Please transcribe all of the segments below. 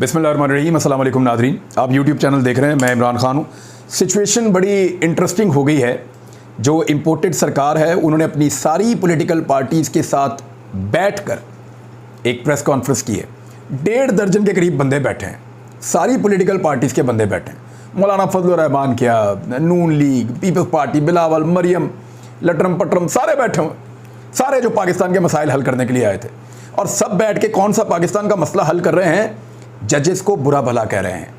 बिस्मिल्लाहिर्रहमानिर्रहीम, अस्सलाम वालेकुम नाज़रीन। आप यूट्यूब चैनल देख रहे हैं, मैं इमरान खान हूँ। सिचुएशन बड़ी इंटरेस्टिंग हो गई है। जो इम्पोर्टेड सरकार है उन्होंने अपनी सारी पॉलिटिकल पार्टीज़ के साथ बैठकर एक प्रेस कॉन्फ्रेंस की है। 1.5 दर्जन के करीब बंदे बैठे हैं, सारी पॉलिटिकल पार्टीज़ के बंदे बैठे हैं। मौलाना फजल रहमान क्या, Noon league, Peoples Party, Bilawal, Maryam, लटरम पटरम, सारे बैठे हुए, सारे जो पाकिस्तान के मसाइल हल करने के लिए आए थे। और सब बैठ के कौन सा पाकिस्तान का मसला हल कर रहे हैं? जजेस को बुरा भला कह रहे हैं।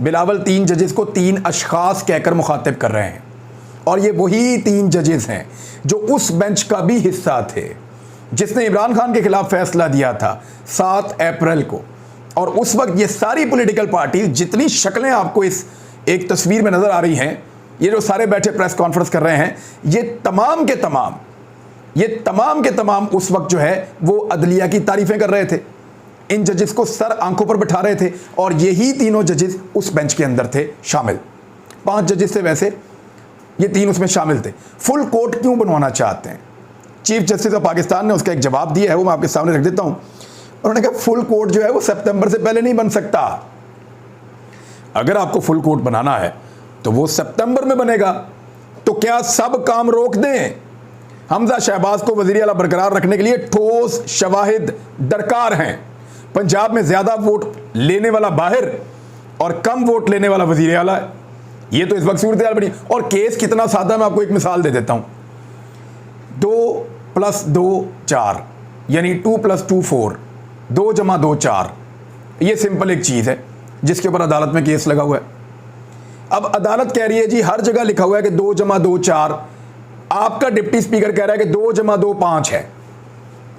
बिलावल 3 जजेस को 3 अशखास कहकर मुखातिब कर रहे हैं। और ये वही 3 जजेस हैं जो उस बेंच का भी हिस्सा थे जिसने इमरान खान के खिलाफ फैसला दिया था 7 अप्रैल को। और उस वक्त ये सारी पॉलिटिकल पार्टी, जितनी शक्लें आपको इस एक तस्वीर में नज़र आ रही हैं, ये जो सारे बैठे प्रेस कॉन्फ्रेंस कर रहे हैं, ये तमाम के तमाम उस वक्त जो है वो अदलिया की तारीफ़ें कर रहे थे। इन जजेस को सर आंखों पर बिठा रहे थे और यही तीनों जजेस उस बेंच के अंदर थे शामिल। 5 जजेस थे वैसे, ये 3 उसमें शामिल थे। फुल कोर्ट क्यों बनवाना चाहते हैं? चीफ जस्टिस ऑफ पाकिस्तान ने उसका एक जवाब दिया है, वो मैं आपके सामने रख देता हूं। उन्होंने कहा फुल कोर्ट जो है वो सितंबर से पहले नहीं बन सकता। अगर आपको फुल कोर्ट बनाना है तो वो सितंबर में बनेगा। तो क्या सब काम रोक दें? हमजा शहबाज को वज़ीर आला बरकरार रखने के लिए ठोस शवाहिद दरकार हैं। पंजाब में ज़्यादा वोट लेने वाला बाहर और कम वोट लेने वाला वज़ीर आला है। ये तो इस वक्त सूरत हाल बनी। और केस कितना सादा, मैं आपको एक मिसाल दे देता हूँ। 2 + 2 4, यानी 2 + 2 4, 2 + 2 4। ये सिंपल एक चीज़ है जिसके ऊपर अदालत में केस लगा हुआ है। अब अदालत कह रही है जी हर जगह लिखा हुआ है कि 2 + 2 4, आपका डिप्टी स्पीकर कह रहा है कि 2 + 2 5 है।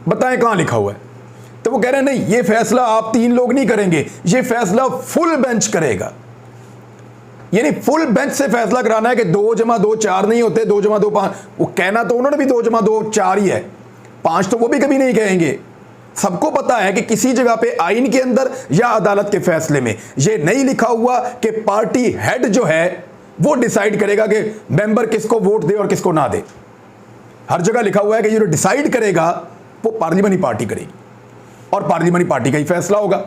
बताएं कहाँ लिखा हुआ है? तो वो कह रहे हैं नहीं, ये फैसला आप 3 लोग नहीं करेंगे, ये फैसला फुल बेंच करेगा। यानी फुल बेंच से फैसला कराना है कि 2 + 2 4 नहीं होते, 2 + 2 5। वो कहना तो उन्होंने भी 2 + 2 4 ही है, 5 तो वो भी कभी नहीं कहेंगे। सबको पता है कि किसी जगह पे आइन के अंदर या अदालत के फैसले में ये नहीं लिखा हुआ कि पार्टी हेड जो है वो डिसाइड करेगा कि मेंबर किसको वोट दे और किसको ना दे। हर जगह लिखा हुआ है कि ये जो डिसाइड करेगा वो पार्लियामेंट पार्टी करेगी और पार्लियामेंट पार्टी का ही फैसला होगा।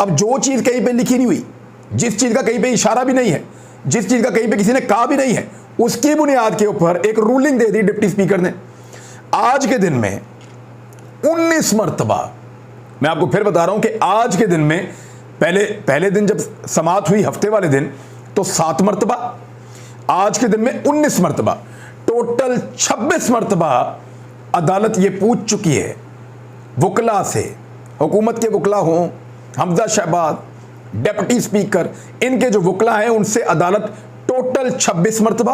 अब जो चीज़ कहीं पे लिखी नहीं हुई, जिस चीज़ का कहीं पे इशारा भी नहीं है, जिस चीज़ का कहीं पे किसी ने कहा भी नहीं है, उसकी बुनियाद के ऊपर एक रूलिंग दे दी डिप्टी स्पीकर ने। आज के दिन में 19 मरतबा, मैं आपको फिर बता रहा हूं कि आज के दिन में पहले दिन जब समाअत हुई हफ्ते वाले दिन तो 7 मरतबा, आज के दिन में 19 मरतबा, टोटल 26 मरतबा अदालत ये पूछ चुकी है वकला से, हुकूमत के वकला हों, हमजा शहबाज, डिप्टी स्पीकर, इनके जो वकला हैं उनसे अदालत टोटल 26 मरतबा,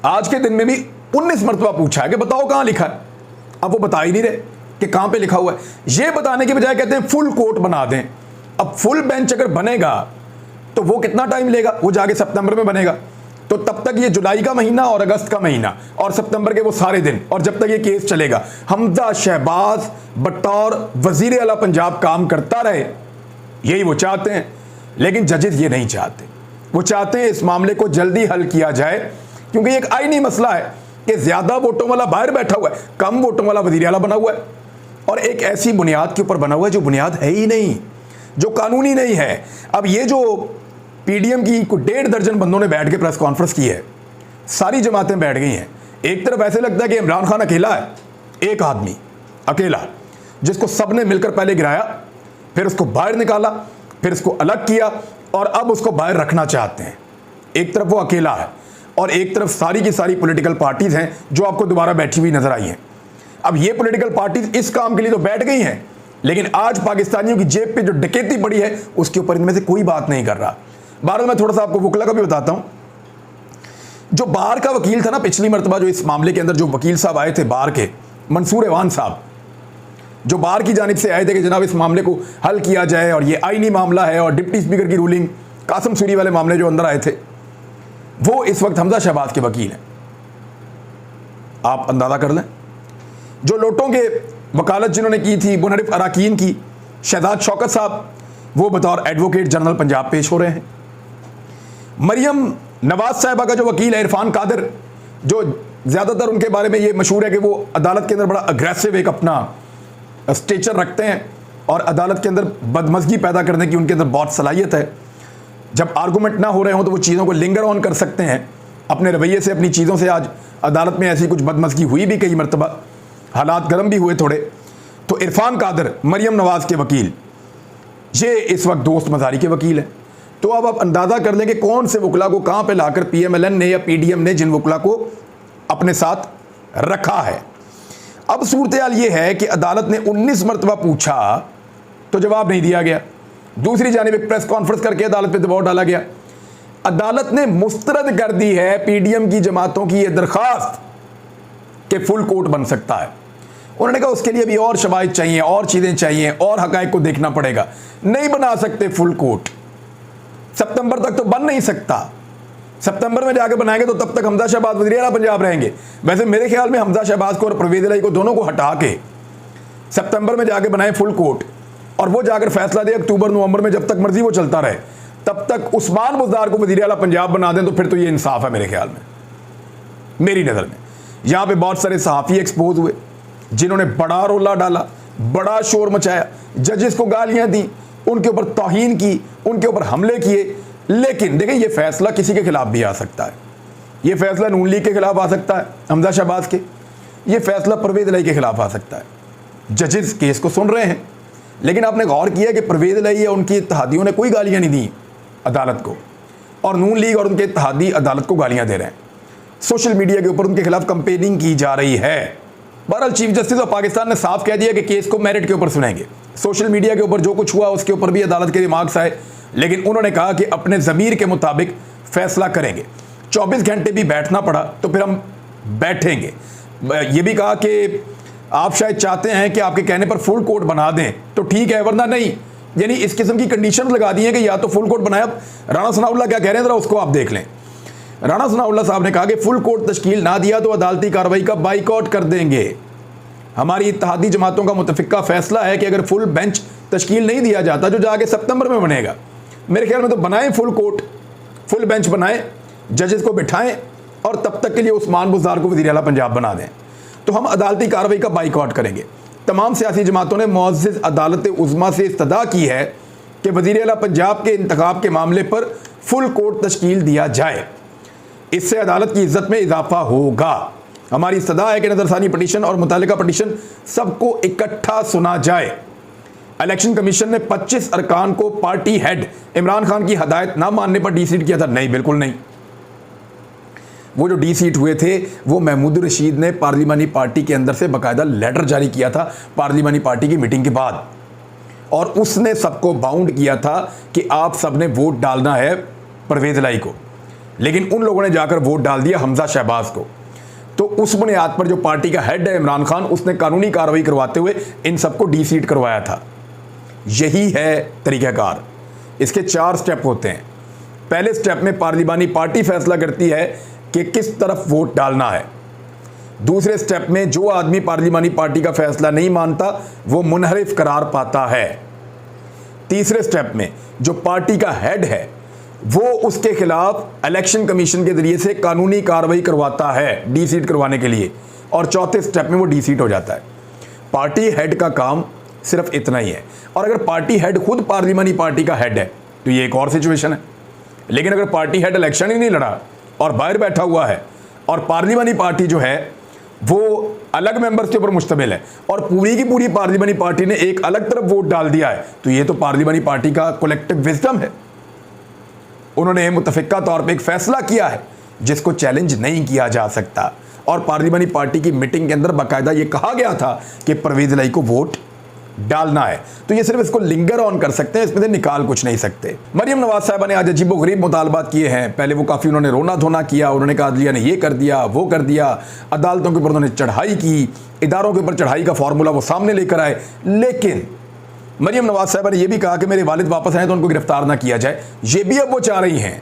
आज के दिन में भी 19 मरतबा पूछा है कि बताओ कहाँ लिखा है। अब वो बता ही नहीं रहे कि कहाँ पे लिखा हुआ है। ये बताने के बजाय कहते हैं फुल कोर्ट बना दें। अब फुल बेंच अगर बनेगा तो वो कितना टाइम लेगा? वो जाके सितंबर में बनेगा, तो तब तक ये जुलाई का महीना और अगस्त का महीना और सितंबर के वो सारे दिन, और जब तक ये केस चलेगा हमजा शहबाज बतौर वजीर आला पंजाब काम करता रहे। यही वो चाहते हैं। लेकिन जजेस ये नहीं चाहते। वो चाहते हैं इस मामले को जल्दी हल किया जाए, क्योंकि ये एक आईनी मसला है कि ज्यादा वोटों वाला बाहर बैठा हुआ है, कम वोटों वाला वजीर आला बना हुआ है, और एक ऐसी बुनियाद के ऊपर बना हुआ है जो बुनियाद है ही नहीं, जो कानूनी नहीं है। अब ये जो पीडीएम की 1.5 दर्जन बंदों ने बैठ के प्रेस कॉन्फ्रेंस की है, सारी जमातें बैठ गई हैं। एक तरफ ऐसे लगता है कि इमरान खान अकेला है, एक आदमी अकेला, जिसको सबने मिलकर पहले गिराया, फिर उसको बाहर निकाला, फिर उसको अलग किया और अब उसको बाहर रखना चाहते हैं। एक तरफ वो अकेला है और एक तरफ सारी की सारी पॉलिटिकल पार्टीज हैं जो आपको दोबारा बैठी हुई नजर आई हैं। अब ये पॉलिटिकल पार्टीज इस काम के लिए तो बैठ गई हैं, लेकिन आज पाकिस्तानियों की जेब पे जो डकैती पड़ी है उसके ऊपर इनमें से कोई बात नहीं कर रहा। बार मैं थोड़ा सा आपको वकला का भी बताता हूं। जो बार का वकील था ना, पिछली मरतबा जो इस मामले के अंदर जो वकील साहब आए थे बार के, मंसूर एवान साहब, जो बार की जानिब से आए थे कि जनाब इस मामले को हल किया जाए और ये आईनी मामला है, और डिप्टी स्पीकर की रूलिंग, कासम सूरी वाले मामले जो अंदर आए थे, वो इस वक्त हमजा शहबाज के वकील हैं। आप अंदाजा कर लें, जो लोटों के वकालत जिन्होंने की थी, मुनरिफ अराकीन की, शहजाद शौकत साहब, वो बतौर एडवोकेट जनरल पंजाब पेश हो रहे हैं। मरियम नवाज साहिबा का जो वकील है इरफान कादिर, जो ज़्यादातर उनके बारे में ये मशहूर है कि वो अदालत के अंदर बड़ा अग्रेसिव एक अपना स्टेचर रखते हैं, और अदालत के अंदर बदमज़गी पैदा करने की उनके अंदर बहुत सलाहियत है। जब आर्गूमेंट ना हो रहे हों तो वो चीज़ों को लिंगर ऑन कर सकते हैं अपने रवैये से, अपनी चीज़ों से। आज अदालत में ऐसी कुछ बदमज़गी हुई भी कई मरतबा, हालात गर्म भी हुए थोड़े। तो इरफान कादर, मरियम नवाज़ के वकील, ये इस वक्त दोस्त मज़ारी के वकील हैं। तो अब आप अंदाज़ा कर लें कि कौन से वकला को कहाँ पे लाकर PMLN ने या PDM ने जिन वकला को अपने साथ रखा है। अब सूरत हाल ये है कि अदालत ने 19 मरतबा पूछा तो जवाब नहीं दिया गया। दूसरी जानिब एक प्रेस कॉन्फ्रेंस करके अदालत पे दबाव डाला गया। अदालत ने मुस्तरद कर दी है PDM की जमातों की यह दरखास्त कि फुल कोर्ट बन सकता है। उन्होंने कहा उसके लिए भी और शवाहिद चाहिए, और चीज़ें चाहिए, और हक़ाइक़ को देखना पड़ेगा, नहीं बना सकते फुल कोर्ट। सितंबर तक तो बन नहीं सकता। सितंबर में जाके बनाएंगे तो तब तक हमजा शहबाज वज़ीर आला पंजाब रहेंगे। वैसे मेरे ख्याल में हमजा शहबाज को और परवेज़ इलाही को दोनों को हटा के सितंबर में जाके बनाए फुल कोर्ट, और वो जाकर फैसला दे अक्टूबर नवंबर में, जब तक मर्जी वो चलता रहे, तब तक उस्मान बुज़दार को वज़ीर आला पंजाब बना दें तो फिर तो ये इंसाफ है मेरे ख्याल में, मेरी नज़र में। यहाँ पे बहुत सारे सहाफ़ी एक्सपोज हुए जिन्होंने बड़ा रोला डाला, बड़ा शोर मचाया, जजेस को गालियाँ दी, उनके ऊपर तौहीन की, उनके ऊपर हमले किए। लेकिन देखें, ये फैसला किसी के खिलाफ भी आ सकता है। ये फैसला नून लीग के खिलाफ आ सकता है, हमजा शहबाज के। ये फैसला परवेज़ इलाही के खिलाफ आ सकता है। जजेस केस को सुन रहे हैं, लेकिन आपने गौर किया कि परवेज़ इलाही या उनकी इत्तेहादियों ने कोई गालियाँ नहीं दी अदालत को, और नून लीग और उनके इत्तेहादी अदालत को गालियाँ दे रहे हैं। सोशल मीडिया के ऊपर उनके खिलाफ कंपेनिंग की जा रही है। बहरहाल चीफ जस्टिस ऑफ पाकिस्तान ने साफ कह दिया कि केस को मेरिट के ऊपर सुनेंगे। सोशल मीडिया के ऊपर जो कुछ हुआ उसके ऊपर भी अदालत के रिमार्क्स आए, लेकिन उन्होंने कहा कि अपने ज़मीर के मुताबिक फैसला करेंगे। 24 घंटे भी बैठना पड़ा तो फिर हम बैठेंगे। ये भी कहा कि आप शायद चाहते हैं कि आपके कहने पर फुल कोर्ट बना दें तो ठीक है, वरना नहीं। यानी इस किस्म की कंडीशन लगा दी है कि या तो फुल कोर्ट बनाए। अब राणा सनाउल्लाह क्या कह रहे हैं ज़रा उसको आप देख लें। राणा सनाउल्लाह साहब ने कहा कि फुल कोर्ट तश्कील ना दिया तो अदालती कार्रवाई का बाइकआउट कर देंगे। हमारी इत्तेहादी जमातों का मुतफ़िका फैसला है कि अगर फुल बेंच तश्कील नहीं दिया जाता जो जाके सितंबर में बनेगा, मेरे ख्याल में तो बनाएं फुल कोर्ट, फुल बेंच बनाएं, जजेस को बिठाएं, और तब तक के लिए उस्मान बुज़दार को वज़ीर आला पंजाब बना दें। तो हम अदालती कार्रवाई का बाइकआउट करेंगे। तमाम सियासी जमातों ने मुअज़्ज़ज़ अदालत उज़्मा से इस्तदा की है कि वज़ीर आला पंजाब के इंतखाब के मामले पर फुल कोर्ट तश्कील दिया जाए। इससे अदालत की इज्जत में इजाफा होगा। हमारी इस्तदा है कि नज़रसानी पटिशन और मुतालिका पटिशन सबको इकट्ठा सुना जाए। इलेक्शन कमीशन ने 25 अरकान को पार्टी हेड इमरान खान की हदायत ना मानने पर डीसीट किया था। नहीं, बिल्कुल नहीं। वो जो डीसीट हुए थे वो महमूद रशीद ने पार्लिमानी पार्टी के अंदर से बाकायदा लेटर जारी किया था पार्लिमानी पार्टी की मीटिंग के बाद, और उसने सबको बाउंड किया था कि आप सब ने वोट डालना है परवेज़ इलाही को। लेकिन उन लोगों ने जाकर वोट डाल दिया हमजा शहबाज को। तो उस बुनियाद पर जो पार्टी का हेड है इमरान खान, उसने कानूनी कार्रवाई करवाते हुए इन सबको डीसीट करवाया था। यही है तरीक़ाकार। इसके 4 स्टेप होते हैं। पहले स्टेप में पार्लिमानी पार्टी फैसला करती है कि किस तरफ वोट डालना है। दूसरे स्टेप में जो आदमी पार्लिमानी पार्टी का फैसला नहीं मानता वो मुनहरिफ करार पाता है। तीसरे स्टेप में जो पार्टी का हेड है वो उसके खिलाफ इलेक्शन कमीशन के जरिए से कानूनी कार्रवाई करवाता है डीसीट करवाने के लिए, और चौथे स्टेप में वो डीसीट हो जाता है। पार्टी हेड का काम सिर्फ इतना ही है। और अगर पार्टी हेड खुद पार्लिमानी पार्टी का हेड है तो ये एक और सिचुएशन है। लेकिन अगर पार्टी हेड इलेक्शन ही नहीं लड़ा और बाहर बैठा हुआ है, और पार्लिमानी पार्टी जो है वो अलग मेंबर्स के ऊपर मुश्तमिल है, और पूरी की पूरी पार्लिमानी पार्टी ने एक अलग तरफ वोट डाल दिया है, तो ये तो पार्लिमानी पार्टी का कलेक्टिव विजडम है। उन्होंने मुतफ़िका तौर पे एक फैसला किया है जिसको चैलेंज नहीं किया जा सकता। और पार्लिमानी पार्टी की मीटिंग के अंदर बाकायदा ये कहा गया था कि परवेज़ इलाही को वोट डालना है। तो ये सिर्फ इसको लिंगर ऑन कर सकते हैं, इसमें से निकाल कुछ नहीं सकते। मरियम नवाज साहिबा ने आज अजीबो गरीब मुतालबात किए हैं। पहले वो काफ़ी उन्होंने रोना धोना किया, उन्होंने कहा अदलिया ने ये कर दिया, वो कर दिया, अदालतों के ऊपर उन्होंने चढ़ाई की, इदारों के ऊपर चढ़ाई का फार्मूला वो सामने लेकर आए। लेकिन मरियम नवाज साहिबा ने यह भी कहा कि मेरे वालिद वापस आए तो उनको गिरफ्तार ना किया जाए। ये भी अब वो चाह रही हैं।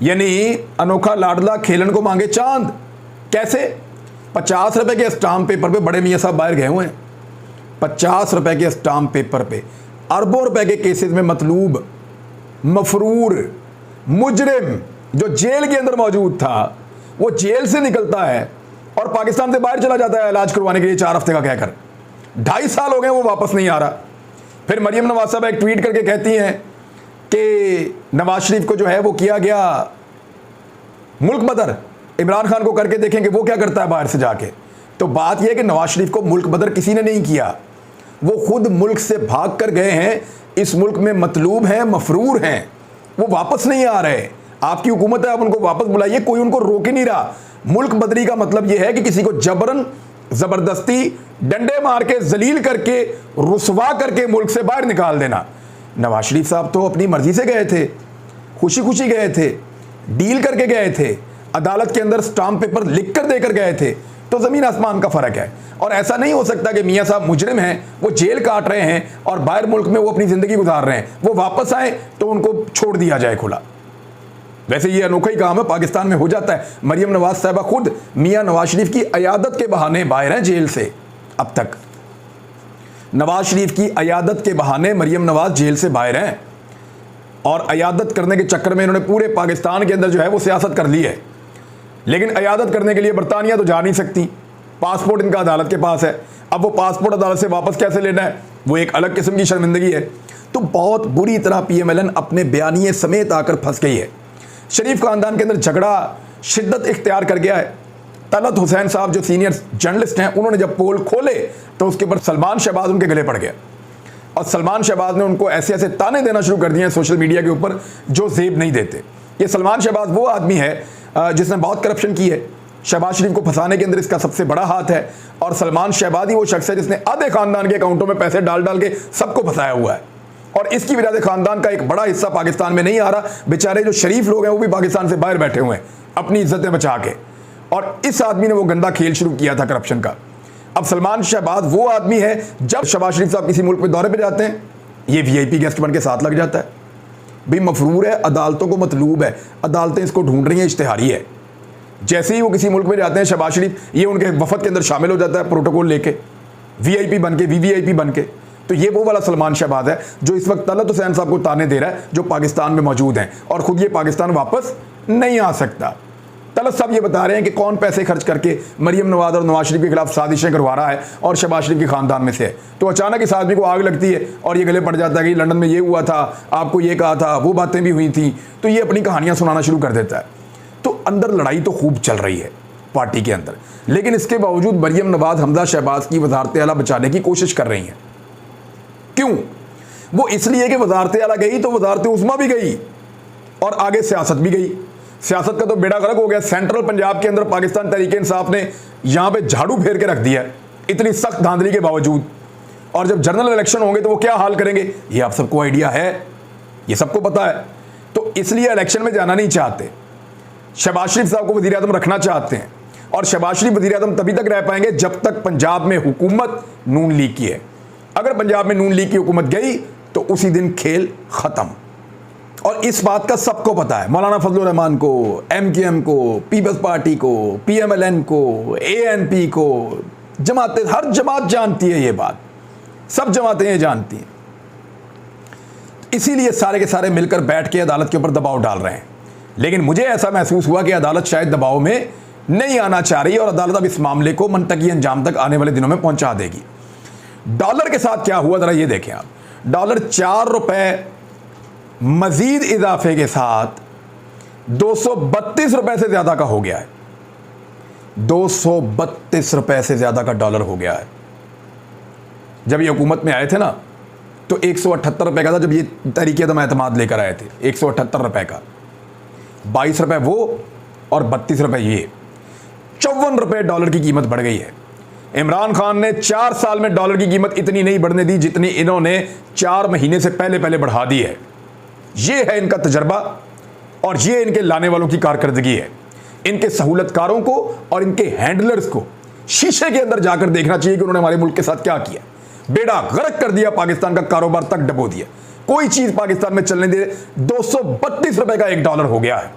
यानी अनोखा लाडला खेलन को मांगे चांद। कैसे? 50 रुपए के स्टाम्प पेपर पे बड़े मियाँ साहब बाहर गए हुए हैं। 50 रुपए के स्टाम्प पेपर पे अरबों रुपए के केसेस में मतलूब, मफरूर, मुजरिम जो जेल के अंदर मौजूद था वो जेल से निकलता है और पाकिस्तान से बाहर चला जाता है इलाज करवाने के लिए 4 हफ्ते का कहकर। 2.5 साल हो गए वो वापस नहीं आ रहा। फिर मरियम नवाज साहब एक ट्वीट करके कहती हैं कि नवाज शरीफ को जो है वो किया गया मुल्क बदर, इमरान खान को करके देखेंगे वो क्या करता है बाहर से जाके। तो बात यह है कि नवाज शरीफ को मुल्क बदर किसी ने नहीं किया, वो खुद मुल्क से भाग कर गए हैं, इस मुल्क में मतलूब हैं, मफरूर हैं, वो वापस नहीं आ रहे। आपकी हुकूमत है, आप उनको वापस बुलाइए, कोई उनको रोक ही नहीं रहा। मुल्क बदरी का मतलब यह है कि किसी को जबरन जबरदस्ती डंडे मार के जलील करके रुसवा करके मुल्क से बाहर निकाल देना। नवाज शरीफ साहब तो अपनी मर्जी से गए थे, खुशी खुशी गए थे, डील करके गए थे, अदालत के अंदर स्टाम्प पेपर लिख कर देकर गए थे। तो ज़मीन आसमान का फ़र्क है। और ऐसा नहीं हो सकता कि मियाँ साहब मुजरिम हैं, वो जेल काट रहे हैं और बाहर मुल्क में वो अपनी ज़िंदगी गुजार रहे हैं, वो वापस आए तो उनको छोड़ दिया जाए खुला। वैसे ये अनोखा ही काम है, पाकिस्तान में हो जाता है। मरियम नवाज साहबा खुद मियाँ नवाज शरीफ की अयादत के बहाने बाहर हैं जेल से। अब तक नवाज शरीफ की अयादत के बहाने मरियम नवाज जेल से बाहर हैं, और अयादत करने के चक्कर में इन्होंने पूरे पाकिस्तान के अंदर जो है वो सियासत कर ली है। लेकिन अयादत करने के लिए बरतानिया तो जा नहीं सकती, पासपोर्ट इनका अदालत के पास है। अब वो पासपोर्ट अदालत से वापस कैसे लेना है, वो एक अलग किस्म की शर्मिंदगी है। तो बहुत बुरी तरह PMLN अपने बयानिए समेत आकर फंस गई है। शरीफ खानदान के अंदर झगड़ा शिद्दत इख्तियार कर गया है। तलत हुसैन साहब जो सीनियर जर्नलिस्ट हैं, उन्होंने जब पोल खोले तो उसके ऊपर सलमान शहबाज उनके गले पड़ गया, और सलमान शहबाज ने उनको ऐसे ऐसे ताने देना शुरू कर दिए हैं सोशल मीडिया के ऊपर जो जेब नहीं देते। ये सलमान शहबाज वो आदमी है जिसने बहुत करप्शन की है, शहबाज शरीफ को फंसाने के अंदर इसका सबसे बड़ा हाथ है। और सलमान शहबाज ही वो शख्स है जिसने आधे खानदान के अकाउंटों में पैसे डाल डाल के सबको फंसाया हुआ है, और इसकी वजह से खानदान का एक बड़ा हिस्सा पाकिस्तान में नहीं आ रहा। बेचारे जो शरीफ लोग हैं वो भी पाकिस्तान से बाहर बैठे हुए हैं अपनी इज्जतें बचा के, और इस आदमी ने वो गंदा खेल शुरू किया था करप्शन का। अब सलमान शहबाज वो आदमी है, जब शहबाज शरीफ साहब किसी मुल्क में दौरे पे जाते हैं, ये VIP गेस्ट बन के साथ लग जाता है। भी मफरूर है, अदालतों को मतलूब है, अदालतें इसको ढूंढ रही हैं, इश्तिहारी है। जैसे ही वो किसी मुल्क में जाते हैं शहबाज शरीफ ये उनके वफद के अंदर शामिल हो जाता है, प्रोटोकॉल लेके, VIP बन के, VVIP बन के। तो ये वो वाला सलमान शहबाज है जो इस वक्त तलत हुसैन साहब को ताने दे रहा है, जो पाकिस्तान में मौजूद हैं, और खुद ये पाकिस्तान वापस नहीं आ सकता। तलत साहब ये बता रहे हैं कि कौन पैसे खर्च करके मरियम नवाज और नवाज शरीफ के खिलाफ साजिशें करवा रहा है, और शहबाज शरीफ के खानदान में से है। तो अचानक इस आदमी को आग लगती है और ये गले पड़ जाता है कि लंदन में ये हुआ था, आपको ये कहा था, वो बातें भी हुई थी। तो ये अपनी कहानियां सुनाना शुरू कर देता है। तो अंदर लड़ाई तो खूब चल रही है पार्टी के अंदर, लेकिन इसके बावजूद मरियम नवाज हमजा शहबाज की वजारत आला बचाने की कोशिश कर रही हैं। क्यों? वो इसलिए कि वजारत आला गई तो वजारत उस्मा भी गई, और आगे सियासत भी गई। सियासत का तो बेड़ा गर्क हो गया। सेंट्रल पंजाब के अंदर पाकिस्तान तहरीक इंसाफ ने यहाँ पे झाड़ू फेर के रख दिया है, इतनी सख्त धांधली के बावजूद। और जब जनरल इलेक्शन होंगे तो वो क्या हाल करेंगे, ये आप सबको आइडिया है, ये सबको पता है। तो इसलिए इलेक्शन में जाना नहीं चाहते, शहबाज शरीफ साहब को वज़ीर आज़म रखना चाहते हैं। और शहबाज शरीफ वज़ीर आज़म तभी तक रह पाएंगे जब तक पंजाब में हुकूमत नून लीग की है। अगर पंजाब में नून लीग की हुकूमत गई तो उसी दिन खेल ख़त्म। और इस बात का सबको पता है, मौलाना फजलुर रहमान को, MKM को, पीपल्स पार्टी को, PMLN को, ANP को, जमातें, हर जमात जानती है ये बात, सब जमातें ये जानती हैं। इसीलिए सारे के सारे मिलकर बैठ के अदालत के ऊपर दबाव डाल रहे हैं। लेकिन मुझे ऐसा महसूस हुआ कि अदालत शायद दबाव में नहीं आना चाह रही, और अदालत अब इस मामले को मंतकी अंजाम तक आने वाले दिनों में पहुंचा देगी। डॉलर के साथ क्या हुआ जरा ये देखें आप। डॉलर 4 रुपए मजीद इजाफे के साथ 232 रुपए से ज्यादा का हो गया है। 232 रुपए से ज्यादा का डॉलर हो गया है। जब ये हुकूमत में आए थे ना तो 178 रुपए का था, जब ये तहरीक अदम एतमाद लेकर आए थे 178 रुपए का, 22 रुपए वो और 32 रुपए ये, 54 रुपए डॉलर की कीमत बढ़ गई है। इमरान खान ने 4 साल में डॉलर की कीमत इतनी नहीं बढ़ने दी जितनी इन्होंने 4 महीने से पहले बढ़ा दी है। ये है इनका तजर्बा, और ये इनके लाने वालों की कारकर्दगी है। इनके सहूलतकारों को और इनके हैंडलर्स को शीशे के अंदर जाकर देखना चाहिए कि उन्होंने हमारे मुल्क के साथ क्या किया। बेड़ा गर्क कर दिया, पाकिस्तान का कारोबार तक डबो दिया, कोई चीज पाकिस्तान में चलने दे। 232 रुपए का 1 डॉलर हो गया है,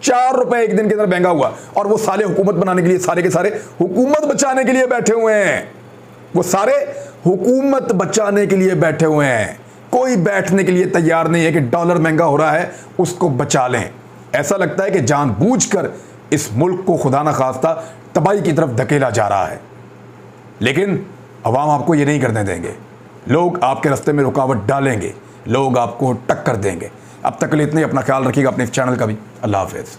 4 रुपए एक दिन के अंदर महंगा हुआ। और वो साले हुकूमत बनाने के लिए, सारे के सारे हुकूमत बचाने के लिए बैठे हुए हैं। वो सारे हुकूमत बचाने के लिए बैठे हुए हैं। कोई बैठने के लिए तैयार नहीं है कि डॉलर महंगा हो रहा है उसको बचा लें। ऐसा लगता है कि जानबूझकर इस मुल्क को खुदा न खास्ता तबाही की तरफ धकेला जा रहा है। लेकिन अवाम आपको ये नहीं करने देंगे। लोग आपके रास्ते में रुकावट डालेंगे, लोग आपको टक्कर देंगे। अब तक के लिए इतने, अपना ख्याल रखिएगा, अपने इस चैनल का भी। अल्लाह हाफ़िज़।